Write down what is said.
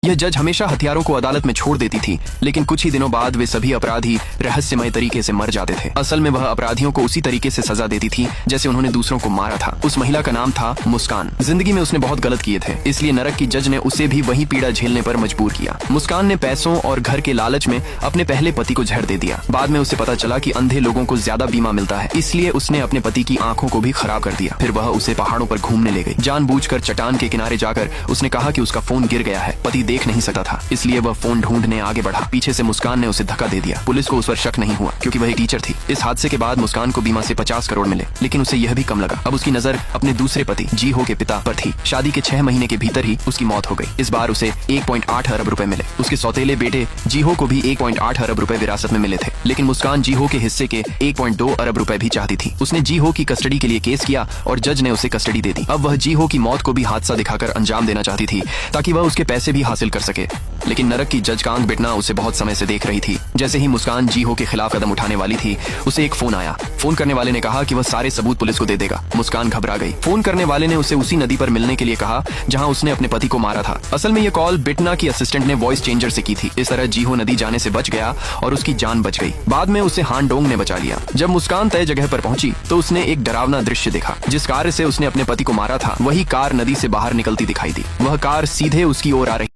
यह जज हमेशा हथियारों को अदालत में छोड़ देती थी, लेकिन कुछ ही दिनों बाद वे सभी अपराधी रहस्यमय तरीके से मर जाते थे। असल में वह अपराधियों को उसी तरीके से सजा देती थी जैसे उन्होंने दूसरों को मारा था। उस महिला का नाम था मुस्कान। जिंदगी में उसने बहुत गलत किए थे, इसलिए नरक की जज ने उसे भी वही पीड़ा झेलने पर मजबूर किया। मुस्कान ने पैसों और घर के लालच में अपने पहले पति को जहर दे दिया। बाद में उसे पता चला कि अंधे लोगों को ज्यादा बीमा मिलता है, इसलिए उसने अपने पति की आंखों को भी खराब कर दिया। फिर वह उसे पहाड़ों पर घूमने ले गई। जानबूझकर चट्टान के किनारे जाकर उसने कहा कि उसका फोन गिर गया है। पति देख नहीं सकता था, इसलिए वह फोन ढूंढने आगे बढ़ा। पीछे से मुस्कान ने उसे धक्का दे दिया। पुलिस को उस पर शक नहीं हुआ क्योंकि वह एक टीचर थी। इस हादसे के बाद मुस्कान को बीमा से 50 करोड़ मिले, लेकिन उसे यह भी कम लगा। अब उसकी नजर अपने दूसरे पति जीहो के पिता पर थी। शादी के 6 महीने के भीतर ही उसकी मौत हो गई। इस बार उसे 1.8 अरब रुपए मिले। उसके सौतेले बेटे जीहो को भी 1.8 अरब रुपए विरासत में मिले थे, लेकिन मुस्कान जीहो के हिस्से के 1.2 अरब रुपए भी चाहती थी। उसने जीहो की कस्टडी के लिए केस किया और जज ने उसे कस्टडी दे दी। अब वह जीहो की मौत को भी हादसा दिखाकर अंजाम देना चाहती थी ताकि वह उसके पैसे भी हासिल कर सके। लेकिन नरक की जज का आंख बिटना उसे बहुत समय से देख रही थी। जैसे ही मुस्कान जीहो के खिलाफ कदम उठाने वाली थी, उसे एक फोन आया। फोन करने वाले ने कहा कि वह सारे सबूत पुलिस को दे देगा। मुस्कान घबरा गई। फोन करने वाले ने उसे उसी नदी पर मिलने के लिए कहा जहां उसने अपने पति को मारा था। असल में यह कॉल बिटना की असिस्टेंट ने वॉइस चेंजर से की थी। इस तरह जीहो नदी जाने से बच गया और उसकी जान बच गई। बाद में उसे हानडोंग ने बचा लिया। जब मुस्कान तय जगह पर पहुंची तो उसने एक डरावना दृश्य देखा। जिस कार से उसने अपने पति को मारा था, वही कार नदी से बाहर निकलती दिखाई दी। वह कार सीधे उसकी ओर आ रही